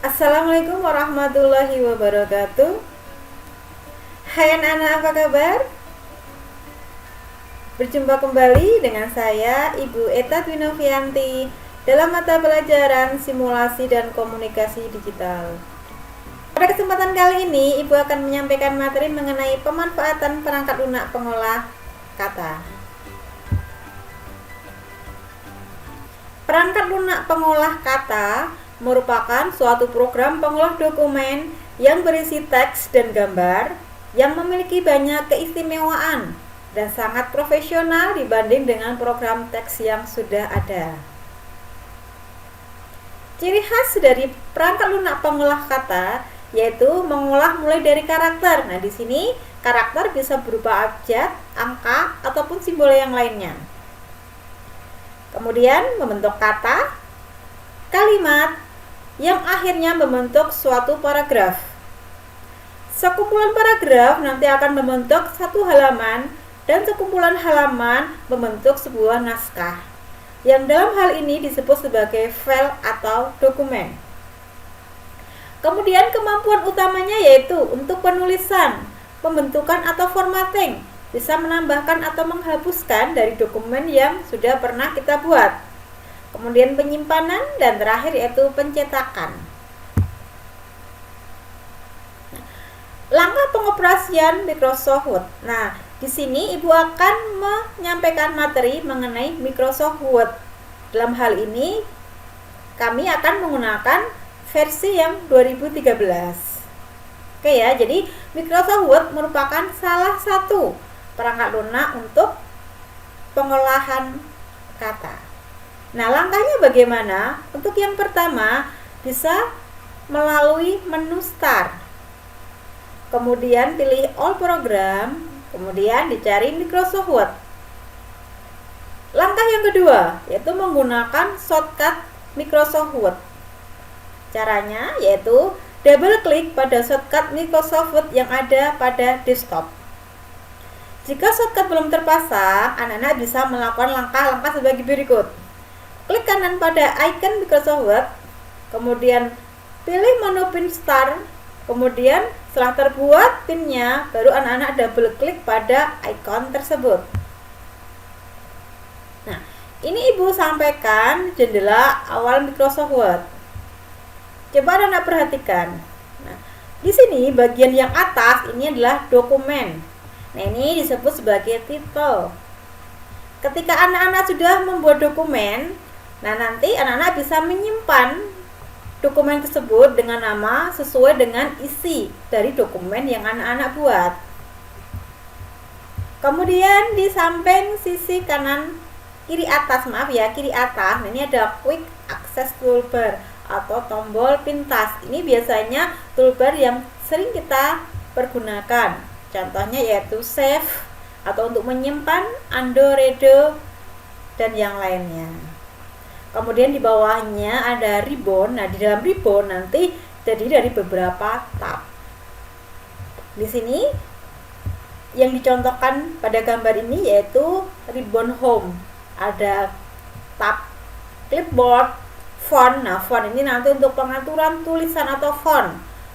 Assalamualaikum warahmatullahi wabarakatuh. Hai anak-anak, apa kabar? Berjumpa kembali dengan saya Ibu Eta Dwinovianti dalam mata pelajaran simulasi dan komunikasi digital. Pada kesempatan kali ini Ibu akan menyampaikan materi mengenai pemanfaatan perangkat lunak pengolah kata. Perangkat lunak pengolah kata merupakan suatu program pengolah dokumen yang berisi teks dan gambar yang memiliki banyak keistimewaan dan sangat profesional dibanding dengan program teks yang sudah ada. Ciri khas dari perangkat lunak pengolah kata yaitu mengolah mulai dari karakter. Nah, di sini karakter bisa berupa abjad, angka, ataupun simbol yang lainnya. Kemudian membentuk kata, kalimat, yang akhirnya membentuk suatu paragraf. Sekumpulan paragraf nanti akan membentuk satu halaman dan sekumpulan halaman membentuk sebuah naskah yang dalam hal ini disebut sebagai file atau dokumen. Kemudian kemampuan utamanya yaitu untuk penulisan, pembentukan atau formatting, bisa menambahkan atau menghapuskan dari dokumen yang sudah pernah kita buat. Kemudian penyimpanan dan terakhir yaitu pencetakan. Langkah pengoperasian Microsoft Word. Nah, di sini Ibu akan menyampaikan materi mengenai Microsoft Word. Dalam hal ini kami akan menggunakan versi yang 2013. Oke ya, jadi Microsoft Word merupakan salah satu perangkat lunak untuk pengolahan kata. Nah, langkahnya bagaimana? Untuk yang pertama, bisa melalui menu Start. Kemudian pilih All Program, kemudian dicari Microsoft Word. Langkah yang kedua, yaitu menggunakan shortcut Microsoft Word. Caranya yaitu double klik pada shortcut Microsoft Word yang ada pada desktop. Jika shortcut belum terpasang, anak-anak bisa melakukan langkah-langkah sebagai berikut. Klik kanan pada icon Microsoft Word, kemudian pilih menu pin start, kemudian setelah terbuat pinnya, baru anak-anak double klik pada icon tersebut. Nah, ini Ibu sampaikan jendela awal Microsoft Word. Coba anak-anak perhatikan. Nah, di sini bagian yang atas ini adalah dokumen. Nah, ini disebut sebagai title. Ketika anak-anak sudah membuat dokumen, nah nanti anak-anak bisa menyimpan dokumen tersebut dengan nama sesuai dengan isi dari dokumen yang anak-anak buat. Kemudian di samping sisi kanan kiri atas, kiri atas, nah ini ada quick access toolbar atau tombol pintas. Ini biasanya toolbar yang sering kita pergunakan. Contohnya yaitu save atau untuk menyimpan, undo, redo, dan yang lainnya. Kemudian di bawahnya ada ribbon. Nah, di dalam ribbon nanti terdiri dari beberapa tab. Di sini yang dicontohkan pada gambar ini yaitu ribbon home. Ada tab clipboard, font. Nah, font ini nanti untuk pengaturan tulisan atau font.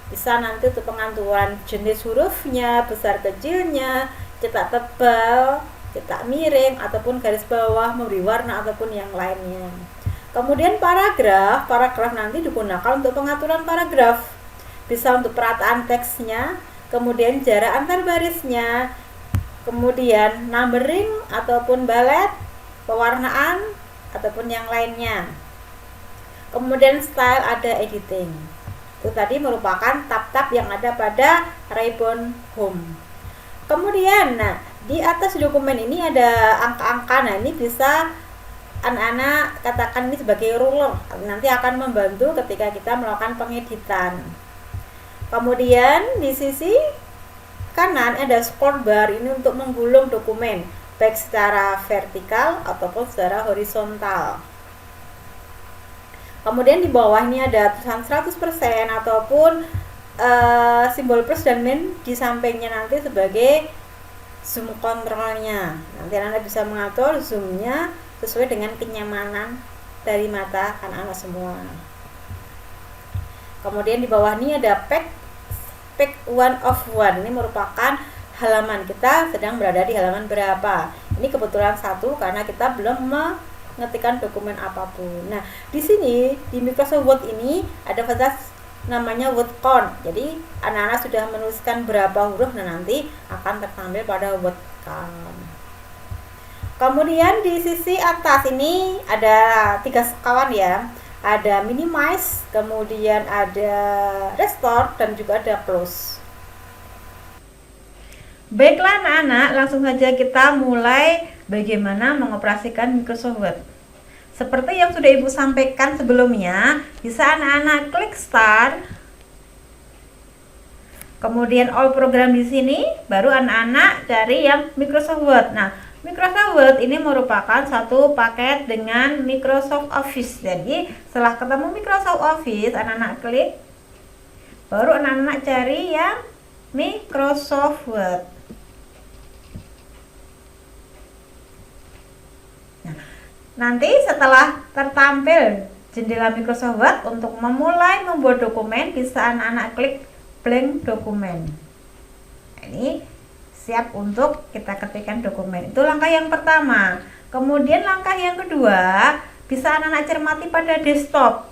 Bisa nanti untuk pengaturan jenis hurufnya, besar kecilnya, cetak tebal, cetak miring, ataupun garis bawah, memberi warna, ataupun yang lainnya. Kemudian paragraf nanti digunakan untuk pengaturan paragraf. Bisa untuk perataan teksnya, kemudian jarak antar barisnya, kemudian numbering ataupun balet, pewarnaan, ataupun yang lainnya. Kemudian style ada editing. Itu tadi merupakan tab-tab yang ada pada ribbon home. Kemudian, nah, di atas dokumen ini ada angka-angka. Nah, ini bisa anak-anak katakan ini sebagai ruler. Nanti akan membantu ketika kita melakukan pengeditan. Kemudian di sisi kanan ada scroll bar, ini untuk menggulung dokumen baik secara vertikal ataupun secara horizontal. Kemudian di bawah ini ada tulisan 100% ataupun simbol plus dan min di sampingnya nanti sebagai zoom kontrolnya. Nanti Anda bisa mengatur zoomnya sesuai dengan kenyamanan dari mata anak-anak semua. Kemudian di bawah ini ada page 1 of 1. Ini merupakan halaman, kita sedang berada di halaman berapa. Ini kebetulan 1 karena kita belum mengetikkan dokumen apapun. Nah, di sini di Microsoft Word ini ada fasilitas namanya word count. Jadi anak-anak sudah menuliskan berapa huruf, nah nanti akan tertampil pada word count. Kemudian di sisi atas ini ada 3 sekawan ya. Ada minimize, kemudian ada restore, dan juga ada close. Baiklah anak-anak, langsung saja kita mulai bagaimana mengoperasikan Microsoft Word. Seperti yang sudah Ibu sampaikan sebelumnya, bisa anak-anak klik start, kemudian all program di sini, baru anak-anak cari yang Microsoft Word. Nah, Microsoft Word ini merupakan satu paket dengan Microsoft Office. Jadi setelah ketemu Microsoft Office, anak-anak klik, baru anak-anak cari yang Microsoft Word. Nah, nanti setelah tertampil jendela Microsoft Word, untuk memulai membuat dokumen bisa anak-anak klik blank dokumen. Nah, ini siap untuk kita ketikkan dokumen. Itu langkah yang pertama. Kemudian langkah yang kedua, bisa anak-anak cermati pada desktop.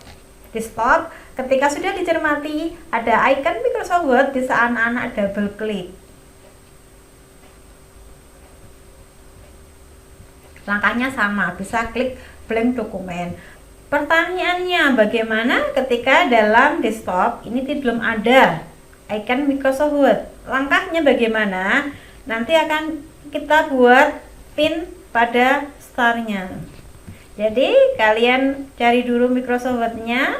Desktop, ketika sudah dicermati ada icon Microsoft Word, bisa anak-anak double klik. Langkahnya sama, bisa klik blank dokumen. Pertanyaannya, bagaimana ketika dalam desktop ini belum ada icon Microsoft Word? Langkahnya bagaimana? Nanti akan kita buat pin pada startnya. Jadi kalian cari dulu Microsoft Word-nya.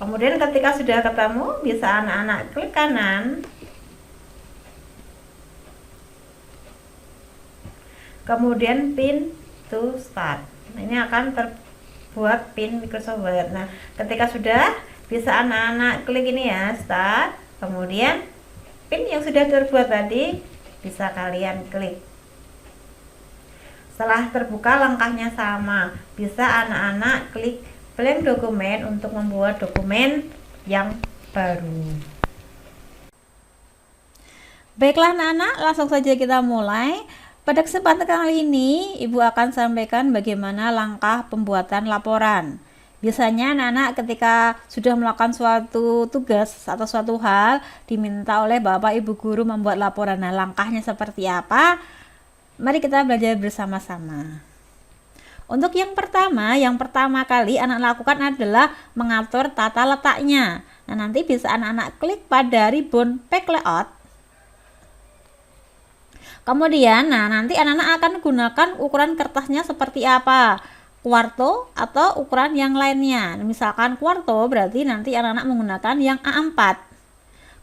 Kemudian ketika sudah ketemu, bisa anak-anak klik kanan. Kemudian pin to start. Nah, ini akan terbuat pin Microsoft Word. Nah, ketika sudah, bisa anak-anak klik ini ya, start, kemudian pin yang sudah terbuat tadi bisa kalian klik. Setelah terbuka, langkahnya sama, bisa anak-anak klik blank dokumen untuk membuat dokumen yang baru. Baiklah anak-anak, langsung saja kita mulai. Pada kesempatan kali ini, Ibu akan sampaikan bagaimana langkah pembuatan laporan. Biasanya anak-anak ketika sudah melakukan suatu tugas atau suatu hal, diminta oleh Bapak Ibu Guru membuat laporan. Nah, langkahnya seperti apa? Mari kita belajar bersama-sama. Untuk yang pertama kali anak lakukan adalah mengatur tata letaknya. Nah, nanti bisa anak-anak klik pada ribbon page layout. Kemudian, nanti anak-anak akan gunakan ukuran kertasnya seperti apa? Kuarto atau ukuran yang lainnya. Misalkan kuarto berarti nanti anak-anak menggunakan yang A4.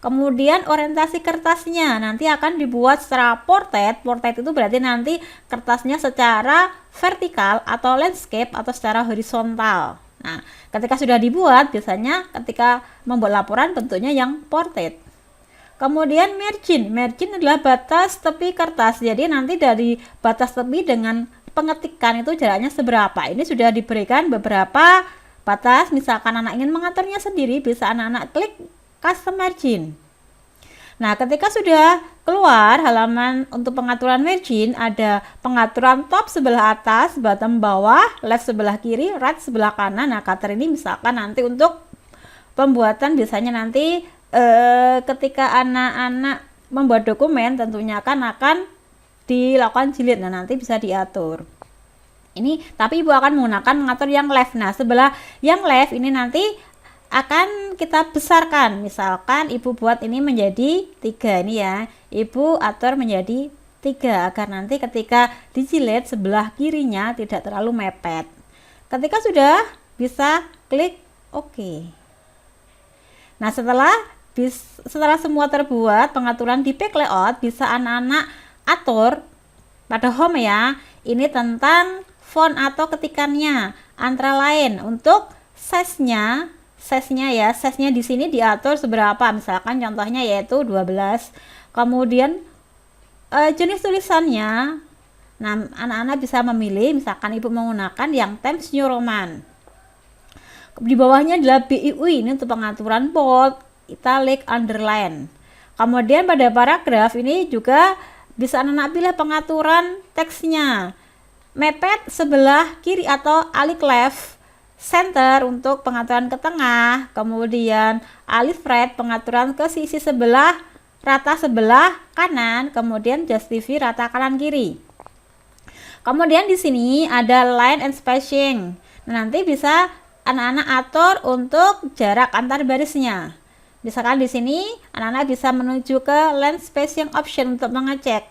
Kemudian orientasi kertasnya nanti akan dibuat secara portrait. Portrait itu berarti nanti kertasnya secara vertikal atau landscape atau secara horizontal. Nah, ketika sudah dibuat, biasanya ketika membuat laporan bentuknya yang portrait. Kemudian margin adalah batas tepi kertas. Jadi nanti dari batas tepi dengan pengetikan itu jaraknya seberapa. Ini sudah diberikan beberapa batas. Misalkan anak ingin mengaturnya sendiri, bisa anak-anak klik custom margin. Nah, ketika sudah keluar halaman untuk pengaturan margin, ada pengaturan top sebelah atas, bottom bawah, left sebelah kiri, right sebelah kanan. Nah, cutter ini misalkan nanti untuk pembuatan biasanya nanti ketika anak-anak membuat dokumen tentunya akan dilakukan jilid. Nah, nanti bisa diatur. Ini tapi Ibu akan menggunakan mengatur yang left. Nah, sebelah yang left ini nanti akan kita besarkan. Misalkan Ibu buat ini menjadi 3 ini ya. Ibu atur menjadi 3 agar nanti ketika dijilid sebelah kirinya tidak terlalu mepet. Ketika sudah, bisa klik OK. Nah, setelah semua terbuat, pengaturan di page layout bisa anak-anak atur pada home ya. Ini tentang font atau ketikannya. Antara lain untuk size-nya di sini diatur seberapa. Misalkan contohnya yaitu 12. Kemudian jenis tulisannya Nah, anak-anak bisa memilih, misalkan ibu menggunakan yang Times New Roman. Di bawahnya adalah BIUI, ini untuk pengaturan bold, italic, underline. Kemudian pada paragraf ini juga bisa anak-anak pilih pengaturan teksnya. Mepet sebelah kiri atau alif left, center untuk pengaturan ke tengah, kemudian alif right pengaturan ke sisi sebelah, rata sebelah kanan, kemudian justify rata kanan kiri. Kemudian di sini ada line and spacing. Nah, nanti bisa anak-anak atur untuk jarak antar barisnya. Misalkan di sini anak-anak bisa menuju ke line spacing option untuk mengecek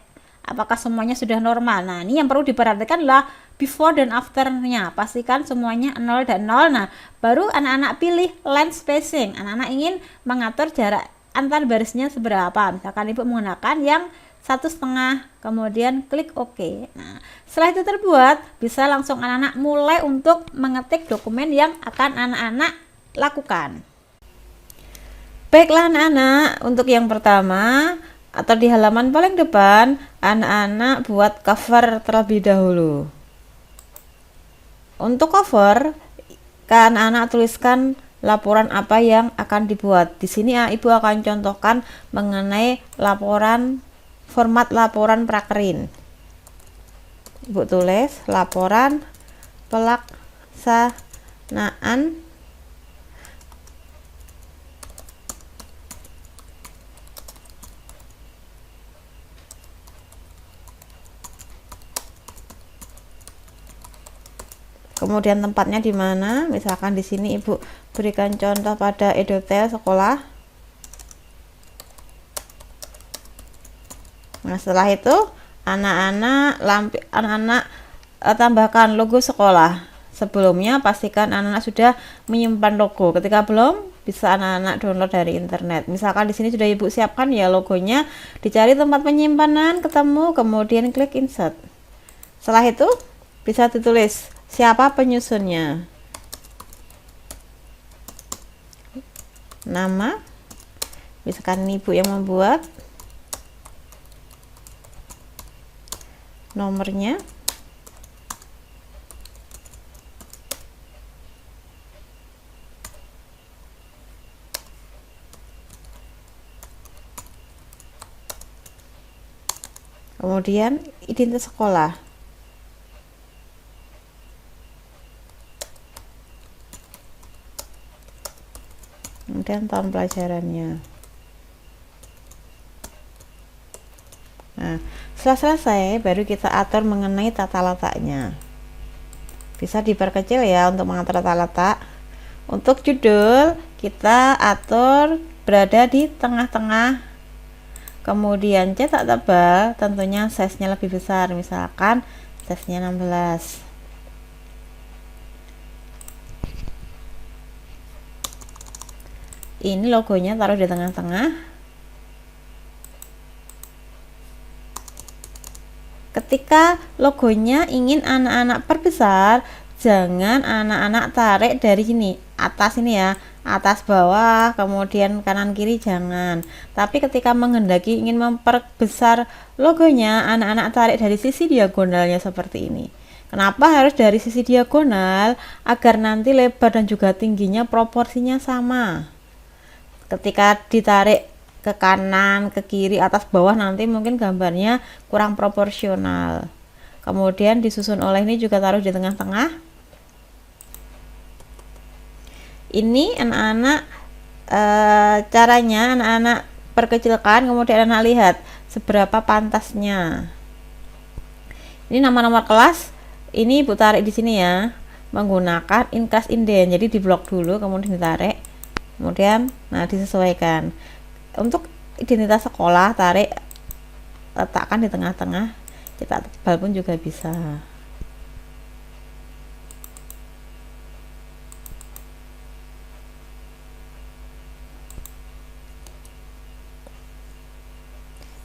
apakah semuanya sudah normal. Nah, ini yang perlu diperhatikan adalah before dan after-nya. Pastikan semuanya 0 dan 0. Nah, baru anak-anak pilih line spacing. Anak-anak ingin mengatur jarak antar barisnya seberapa. Misalkan ibu menggunakan yang 1,5, kemudian klik OK. Nah, setelah itu terbuat, bisa langsung anak-anak mulai untuk mengetik dokumen yang akan anak-anak lakukan. Baiklah anak-anak, untuk yang pertama atau di halaman paling depan, anak-anak buat cover terlebih dahulu. Untuk cover, anak-anak tuliskan laporan apa yang akan dibuat. Di sini ibu akan contohkan mengenai format laporan prakerin. Ibu tulis laporan pelaksanaan kemudian tempatnya di mana. Misalkan di sini ibu berikan contoh pada edukasi sekolah. Nah, setelah itu anak-anak tambahkan logo sekolah. Sebelumnya pastikan anak-anak sudah menyimpan logo. Ketika belum, bisa anak-anak download dari internet. Misalkan di sini sudah ibu siapkan ya logonya, dicari tempat penyimpanan, ketemu, kemudian klik insert. Setelah itu bisa ditulis siapa penyusunnya, nama, misalkan ibu yang membuat, nomornya, kemudian identitas sekolah, kemudian tahun pelajarannya. Nah, setelah selesai baru kita atur mengenai tata letaknya. Bisa diperkecil ya untuk mengatur tata letak. Untuk judul kita atur berada di tengah-tengah. Kemudian cetak tebal, tentunya size-nya lebih besar, misalkan size-nya 16. Ini logonya taruh di tengah-tengah. Ketika logonya ingin anak-anak perbesar, jangan anak-anak tarik dari sini, atas ini ya, atas bawah, kemudian kanan kiri jangan. Tapi ketika menghendaki ingin memperbesar logonya, anak-anak tarik dari sisi diagonalnya seperti ini. Kenapa harus dari sisi diagonal? Agar nanti lebar dan juga tingginya proporsinya sama. Ketika ditarik ke kanan, ke kiri, atas, bawah, nanti mungkin gambarnya kurang proporsional. Kemudian disusun oleh ini juga taruh di tengah-tengah. Ini anak-anak caranya anak-anak perkecilkan, kemudian anak lihat seberapa pantasnya. Ini nama nomor kelas, ini ibu tarik di sini ya, menggunakan in class indent. Jadi diblok dulu, kemudian ditarik, kemudian disesuaikan. Untuk identitas sekolah, tarik, letakkan di tengah-tengah, cetak tebal pun juga bisa.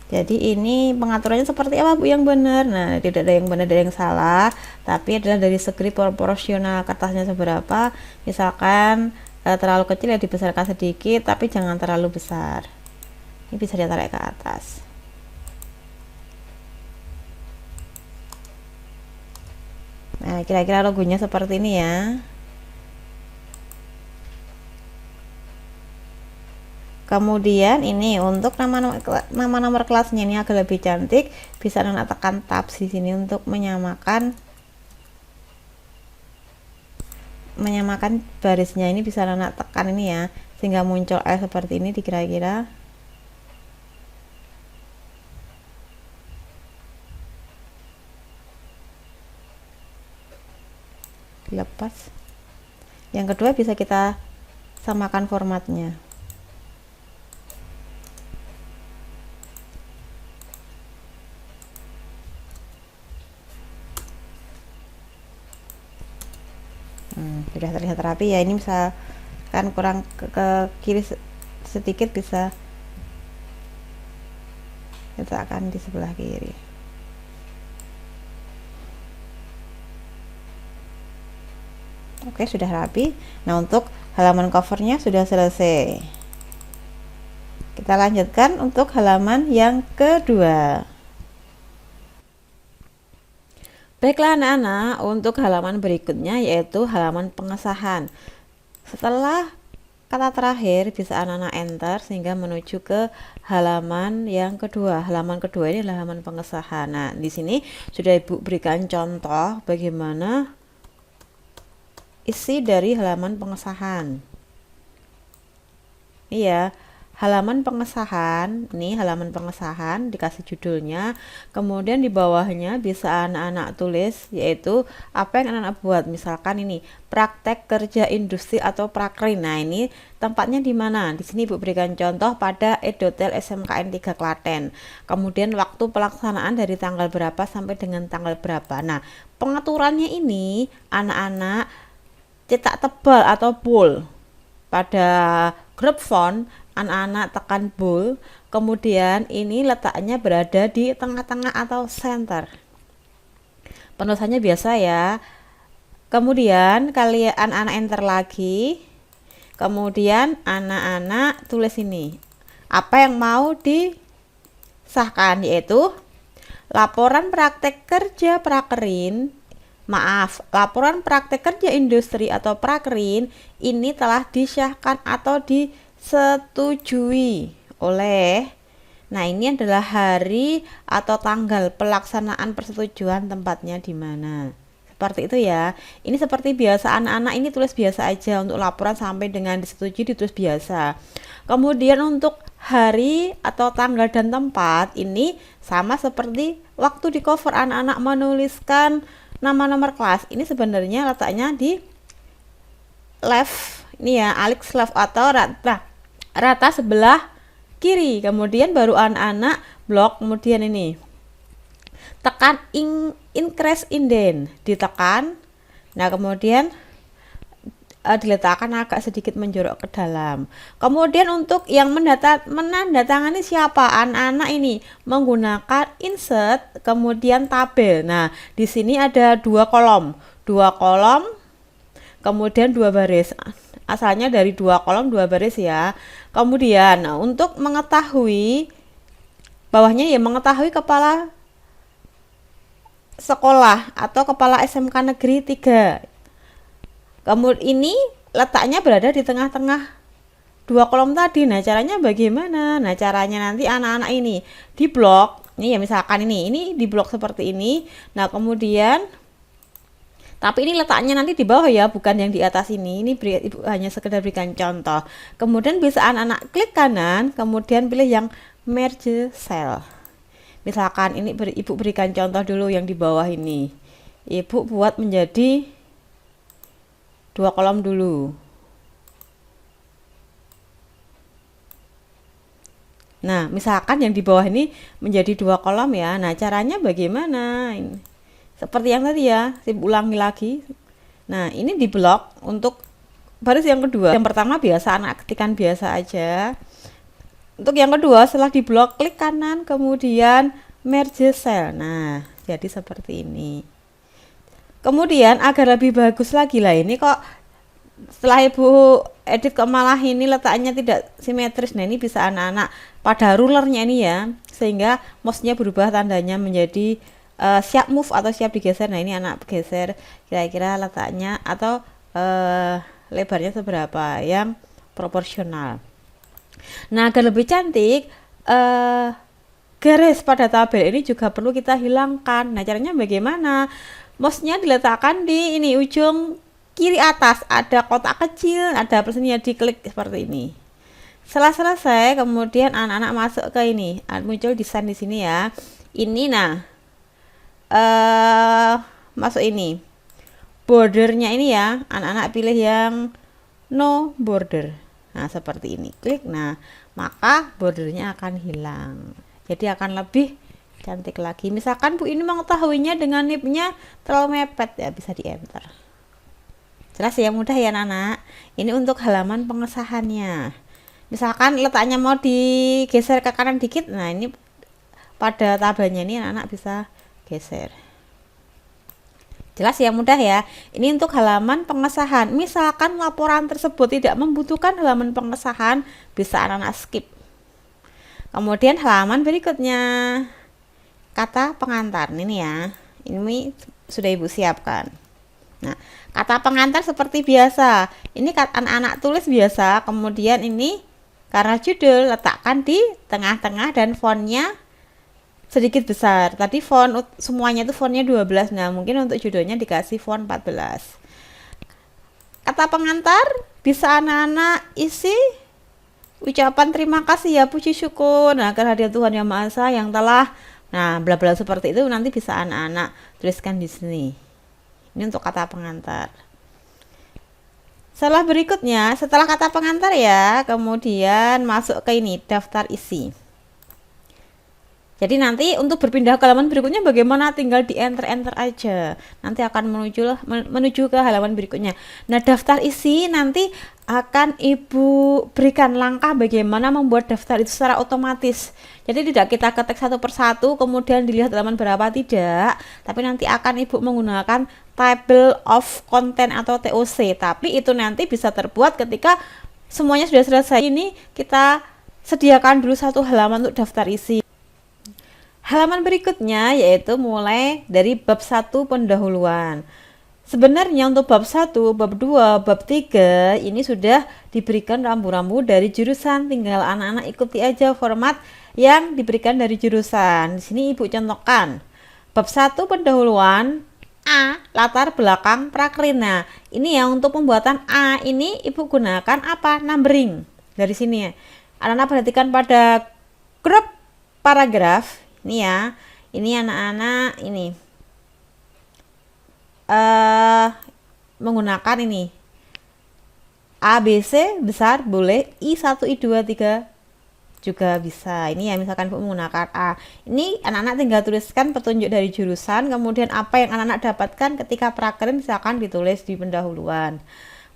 Jadi ini pengaturannya seperti apa Bu yang benar? Nah, tidak ada yang benar dan yang salah, tapi adalah dari segi proporsional kertasnya seberapa. Misalkan terlalu kecil ya dibesarkan sedikit, tapi jangan terlalu besar. Ini bisa ditarik ke atas. Nah, kira-kira logonya seperti ini ya. Kemudian ini untuk nama nomor kelasnya ini agak lebih cantik, bisa Anak tekan tab di sini untuk menyamakan barisnya. Ini bisa Anak tekan ini ya, sehingga muncul L seperti ini kira-kira. Dilepas. Yang kedua bisa kita samakan formatnya. Sudah terlihat rapi ya. Ini misalkan kurang ke kiri sedikit, bisa kita akan di sebelah kiri. Oke, sudah rapi. Nah, untuk halaman covernya sudah selesai. Kita lanjutkan untuk halaman yang kedua. Baiklah anak-anak, untuk halaman berikutnya yaitu halaman pengesahan. Setelah kata terakhir bisa anak-anak enter sehingga menuju ke halaman yang kedua. Halaman kedua ini adalah halaman pengesahan. Nah, di sini sudah Ibu berikan contoh bagaimana isi dari halaman pengesahan. Iya, halaman pengesahan, ini halaman pengesahan dikasih judulnya, kemudian di bawahnya bisa anak-anak tulis yaitu apa yang anak-anak buat. Misalkan ini praktek kerja industri atau prakrin. Nah, ini tempatnya di mana? Di sini Ibu berikan contoh pada Edotel SMKN 3 Klaten. Kemudian waktu pelaksanaan dari tanggal berapa sampai dengan tanggal berapa. Nah, pengaturannya ini anak-anak cetak tebal atau bold. Pada grup font anak-anak tekan bold, kemudian ini letaknya berada di tengah-tengah atau center. Penulisannya biasa ya. Kemudian kalian anak-anak enter lagi. Kemudian anak-anak tulis ini. Apa yang mau disahkan, yaitu laporan praktek kerja prakerin. Laporan praktek kerja industri atau prakerin ini telah disahkan atau disetujui oleh. Nah, ini adalah hari atau tanggal pelaksanaan persetujuan, tempatnya di mana. Seperti itu ya. Ini seperti biasa anak-anak ini tulis biasa aja. Untuk laporan sampai dengan disetujui ditulis biasa. Kemudian untuk hari atau tanggal dan tempat ini sama seperti waktu di cover anak-anak menuliskan nama nomor kelas. Ini sebenarnya letaknya di left, ini ya, Alex left atau rata sebelah kiri. Kemudian baru anak-anak blok, kemudian ini tekan increase indent, ditekan. Nah, kemudian diletakkan agak sedikit menjorok ke dalam. Kemudian untuk yang menandatangani siapa? Anak-anak ini menggunakan insert kemudian tabel. Nah, di sini ada dua kolom, kemudian dua baris. Asalnya dari dua kolom dua baris ya. Kemudian untuk mengetahui bawahnya ya, mengetahui kepala sekolah atau kepala SMK Negeri 3. Kemudian ini letaknya berada di tengah-tengah dua kolom tadi. Nah, caranya bagaimana? Nah, caranya nanti anak-anak ini di blok. Ini ya, misalkan ini di blok seperti ini. Nah, kemudian tapi ini letaknya nanti di bawah ya, bukan yang di atas ini. Ini Ibu hanya sekedar berikan contoh. Kemudian bisa anak-anak klik kanan, kemudian pilih yang merge cell. Misalkan ini Ibu berikan contoh dulu yang di bawah ini. Ibu buat menjadi dua kolom dulu. Nah, misalkan yang di bawah ini menjadi dua kolom ya. Nah, caranya bagaimana? Ini seperti yang tadi ya, saya ulangi lagi. Nah, ini di blok untuk baris yang kedua. Yang pertama biasa anak ketikan biasa aja. Untuk yang kedua setelah di blok klik kanan kemudian merge cell. Nah, jadi seperti ini. Kemudian agar lebih bagus lagi lah, ini kok setelah Ibu edit kok malah ini letaknya tidak simetris. Nah, ini bisa anak-anak pada rulernya ini ya, sehingga mouse-nya berubah tandanya menjadi siap move atau siap digeser. Nah, ini anak geser, kira-kira letaknya atau lebarnya seberapa yang proporsional. Nah, agar lebih cantik, garis pada tabel ini juga perlu kita hilangkan. Nah, caranya bagaimana? Mouse-nya diletakkan di ini ujung kiri atas, ada kotak kecil, ada plusnya, diklik seperti ini. Setelah selesai, kemudian anak-anak masuk ke ini, muncul desain di sini ya. Ini nah, masuk ini. Bordernya ini ya, anak-anak pilih yang no border. Nah, seperti ini. Klik, nah, maka bordernya akan hilang. Jadi akan lebih cantik lagi. Misalkan Bu ini mengetahuinya dengan nipnya terlalu mepet, ya bisa di enter. Jelas ya, mudah ya anak-anak. Ini untuk halaman pengesahannya. Misalkan letaknya mau digeser ke kanan dikit, nah ini pada tabelnya ini anak-anak bisa geser. Jelas ya, mudah ya. Ini untuk halaman pengesahan. Misalkan laporan tersebut tidak membutuhkan halaman pengesahan, bisa anak-anak skip. Kemudian halaman berikutnya, kata pengantar ini ya. Ini sudah Ibu siapkan. Nah, kata pengantar seperti biasa. Ini anak-anak tulis biasa. Kemudian ini karena judul letakkan di tengah-tengah dan fontnya sedikit besar. Tadi font semuanya itu fontnya 12. Nah, mungkin untuk judulnya dikasih font 14. Kata pengantar bisa anak-anak isi ucapan terima kasih ya, puji syukur, nah kehadirat Tuhan Yang Maha Esa yang telah, nah bla bla seperti itu nanti bisa anak-anak tuliskan di sini. Ini untuk kata pengantar. Setelah berikutnya, setelah kata pengantar ya, kemudian masuk ke ini daftar isi. Jadi nanti untuk berpindah ke halaman berikutnya bagaimana, tinggal di enter aja. Nanti akan menuju ke halaman berikutnya. Nah, daftar isi nanti akan Ibu berikan langkah bagaimana membuat daftar itu secara otomatis. Jadi tidak kita ketik satu persatu kemudian dilihat halaman berapa, tidak. Tapi nanti akan Ibu menggunakan table of content atau TOC. Tapi itu nanti bisa terbuat ketika semuanya sudah selesai. Ini kita sediakan dulu satu halaman untuk daftar isi. Halaman berikutnya yaitu mulai dari bab 1 pendahuluan. Sebenarnya untuk bab 1, bab 2, bab 3 ini sudah diberikan rambu-rambu dari jurusan, tinggal anak-anak ikuti aja format yang diberikan dari jurusan. Di sini Ibu contohkan. Bab 1 pendahuluan A, latar belakang prakerina. Ini ya untuk pembuatan A ini Ibu gunakan apa? Numbering. Dari sini ya. Anak-anak perhatikan pada grup paragraf. Ini ya, ini anak-anak ini menggunakan ini A, B, C besar boleh, I1, I2, I3 juga bisa. Ini ya, misalkan menggunakan A. Ini anak-anak tinggal tuliskan petunjuk dari jurusan, kemudian apa yang anak-anak dapatkan ketika prakerin misalkan ditulis di pendahuluan.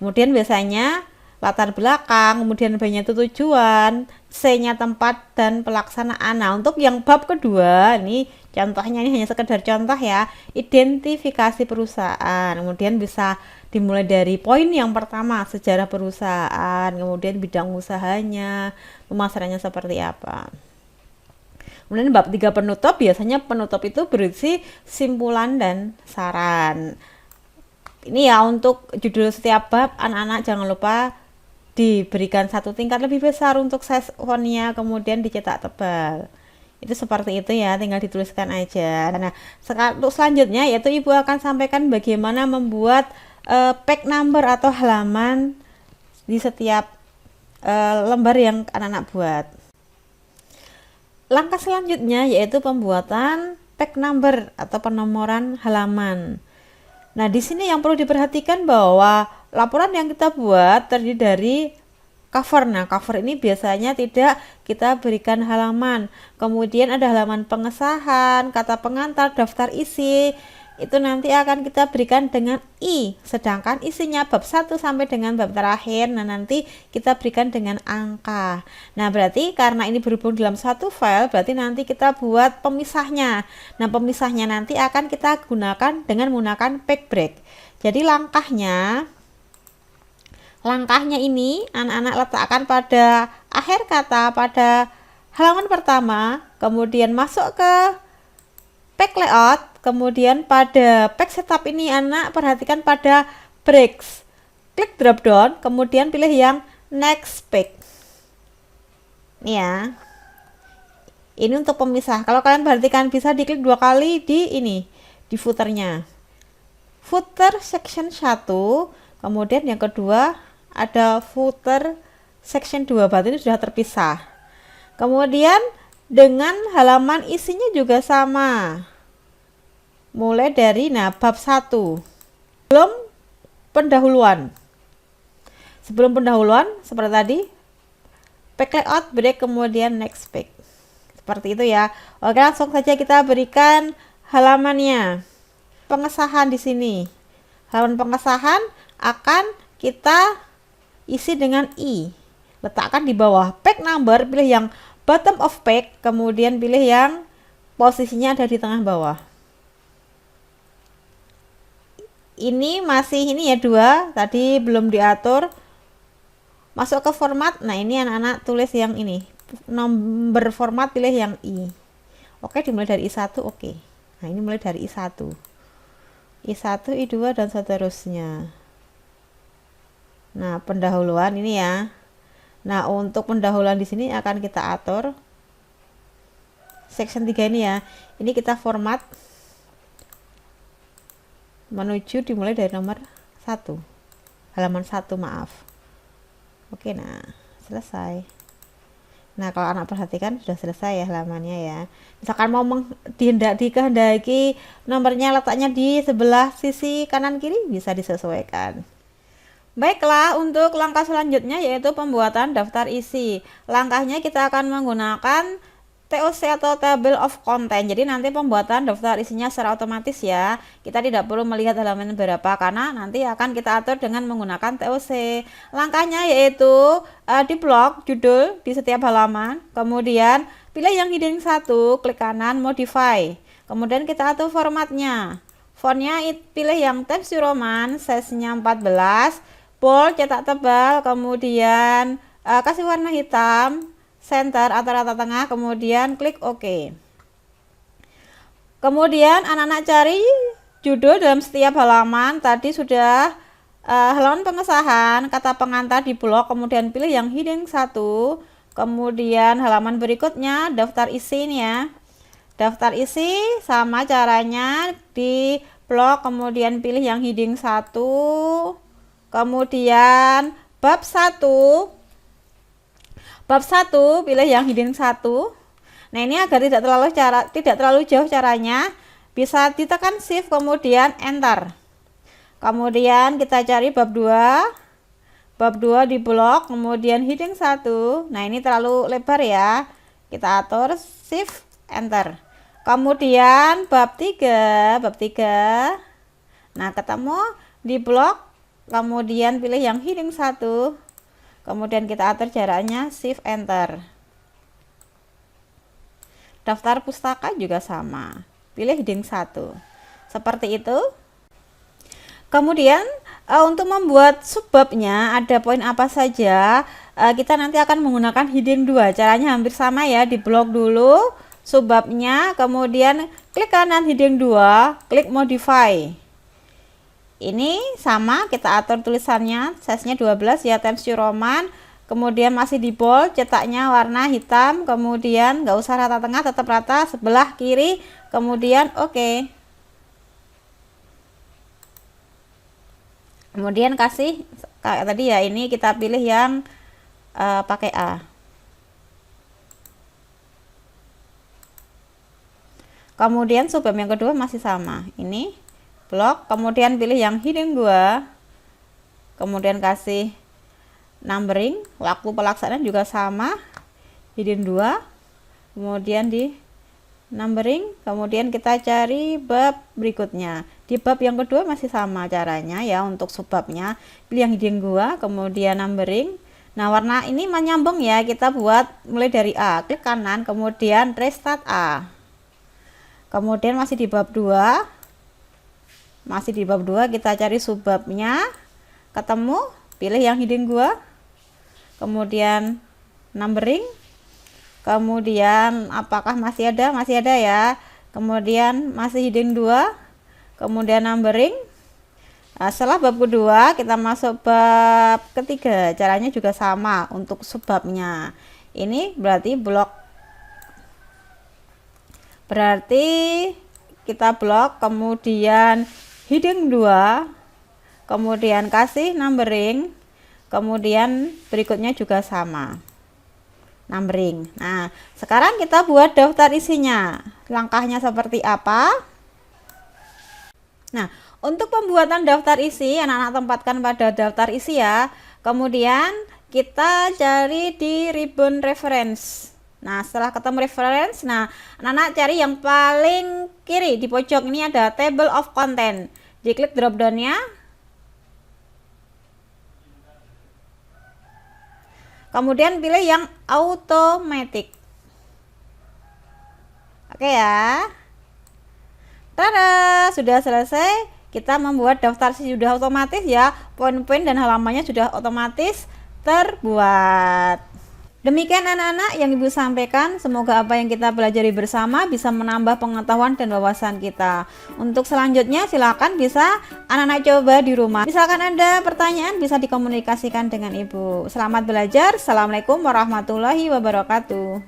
Kemudian biasanya latar belakang, kemudian B-nya itu tujuan, C-nya tempat dan pelaksanaan. Nah, untuk yang bab kedua, ini contohnya, ini hanya sekedar contoh ya, identifikasi perusahaan. Kemudian bisa dimulai dari poin yang pertama, sejarah perusahaan, kemudian bidang usahanya, pemasarannya seperti apa. Kemudian bab 3 penutup, biasanya penutup itu berisi simpulan dan saran. Ini ya untuk judul setiap bab, anak-anak jangan lupa diberikan satu tingkat lebih besar untuk size fontnya, kemudian dicetak tebal. Itu seperti itu ya, tinggal dituliskan aja. Nah, untuk selanjutnya yaitu Ibu akan sampaikan bagaimana membuat page number atau halaman di setiap lembar yang anak-anak buat. Langkah selanjutnya yaitu pembuatan page number atau penomoran halaman. Nah, di sini yang perlu diperhatikan bahwa laporan yang kita buat terdiri dari cover. Nah, cover ini biasanya tidak kita berikan halaman. Kemudian ada halaman pengesahan, kata pengantar, daftar isi. Itu nanti akan kita berikan dengan I. Sedangkan isinya bab 1 sampai dengan bab terakhir, nah nanti kita berikan dengan angka. Nah, berarti karena ini berhubung dalam satu file, berarti nanti kita buat pemisahnya. Nah, pemisahnya nanti akan kita gunakan dengan menggunakan page break. Jadi langkahnya ini anak-anak letakkan pada akhir kata pada halaman pertama, kemudian masuk ke page layout, kemudian pada page setup ini anak perhatikan pada breaks. Klik drop down, kemudian pilih yang next page. Ini ya. Ini untuk pemisah. Kalau kalian perhatikan bisa diklik 2 kali di ini, di footernya. Footer section 1, kemudian yang kedua ada footer section 2, berarti ini sudah terpisah. Kemudian dengan halaman isinya juga sama. Mulai dari bab 1. Sebelum pendahuluan seperti tadi, page layout, break, kemudian next page. Seperti itu ya. Oke, langsung saja kita berikan halamannya. Pengesahan di sini. Halaman pengesahan akan kita isi dengan I. Letakkan di bawah. Page number, pilih yang bottom of page, kemudian pilih yang posisinya ada di tengah bawah. Ini masih ini ya 2, tadi belum diatur. Masuk ke format. Nah, ini anak-anak tulis yang ini. Nomor format pilih yang I. Oke, dimulai dari I1. Oke. Nah, ini mulai dari I1. I1, I2 dan seterusnya. Nah, pendahuluan ini ya. Nah, untuk pendahuluan di sini akan kita atur. Section 3 ini ya. Ini kita format menuju dimulai dari nomor 1. Halaman 1, maaf. Oke, nah, selesai. Nah, kalau anak perhatikan sudah selesai ya halamannya ya. Misalkan mau dikehendaki nomornya letaknya di sebelah sisi kanan kiri, bisa disesuaikan. Baiklah, untuk langkah selanjutnya yaitu pembuatan daftar isi. Langkahnya kita akan menggunakan TOC atau Table of Content. Jadi nanti pembuatan daftar isinya secara otomatis ya. Kita tidak perlu melihat halaman berapa karena nanti akan kita atur dengan menggunakan TOC. Langkahnya yaitu di blok judul di setiap halaman. Kemudian pilih yang heading 1, klik kanan modify. Kemudian kita atur formatnya. Fontnya pilih yang Times New Roman, size-nya 14, bold, cetak tebal, kemudian kasih warna hitam, center atau rata tengah, kemudian klik OK. Kemudian anak-anak cari judul dalam setiap halaman. Tadi sudah halaman pengesahan, kata pengantar di blok, kemudian pilih yang heading 1. Kemudian halaman berikutnya daftar isi ini ya. Daftar isi sama caranya di blok, kemudian pilih yang heading 1. Kemudian bab 1. Bab 1 pilih yang heading 1. Nah, ini agar tidak terlalu jauh caranya, bisa ditekan shift kemudian enter. Kemudian kita cari bab 2. Bab 2 di blok, kemudian heading 1. Nah, ini terlalu lebar ya. Kita atur shift enter. Kemudian bab 3. Nah, ketemu di blok, kemudian pilih yang heading 1. Kemudian kita atur jaraknya shift enter. Daftar pustaka juga sama. Pilih heading 1. Seperti itu. Kemudian untuk membuat subbabnya ada poin apa saja? Kita nanti akan menggunakan heading 2. Caranya hampir sama ya. Di blok dulu subbabnya, kemudian klik kanan heading 2, klik modify. Ini sama, kita atur tulisannya, size-nya 12 ya, Times New Roman. Kemudian masih di bold, cetaknya warna hitam. Kemudian nggak usah rata tengah, tetap rata sebelah kiri. Kemudian oke. Kemudian kasih kayak tadi ya, ini kita pilih yang pakai A. Kemudian subbab yang kedua masih sama, ini blok, kemudian pilih yang heading 2, kemudian kasih numbering, waktu pelaksanaan juga sama, heading 2, kemudian di numbering, kemudian kita cari bab berikutnya. Di bab yang kedua masih sama caranya ya, untuk subbabnya pilih yang heading 2, kemudian numbering. Nah, warna ini menyambung ya, kita buat mulai dari A, klik kanan, kemudian restart A. Kemudian masih di bab 2. Kita cari subbabnya, ketemu, pilih yang heading 2, kemudian numbering, kemudian apakah masih ada ya, kemudian masih heading 2, kemudian numbering. Nah, setelah bab kedua kita masuk bab ketiga, caranya juga sama untuk subbabnya. Ini berarti kita blok, kemudian heading 2, kemudian kasih numbering, kemudian berikutnya juga sama, numbering. Nah, sekarang kita buat daftar isinya. Langkahnya seperti apa? Nah, untuk pembuatan daftar isi, anak-anak tempatkan pada daftar isi ya. Kemudian kita cari di ribbon reference. Nah, setelah ketemu reference, nah anak-anak cari yang paling kiri di pojok ini ada table of content. Diklik drop down-nya. Kemudian pilih yang automatic. Oke ya. Tada, sudah selesai. Kita membuat daftar isi sudah otomatis ya. Poin-poin dan halamannya sudah otomatis terbuat. Demikian anak-anak yang Ibu sampaikan. Semoga apa yang kita pelajari bersama bisa menambah pengetahuan dan wawasan kita. Untuk selanjutnya silakan bisa anak-anak coba di rumah. Misalkan ada pertanyaan bisa dikomunikasikan dengan Ibu. Selamat belajar. Assalamualaikum warahmatullahi wabarakatuh.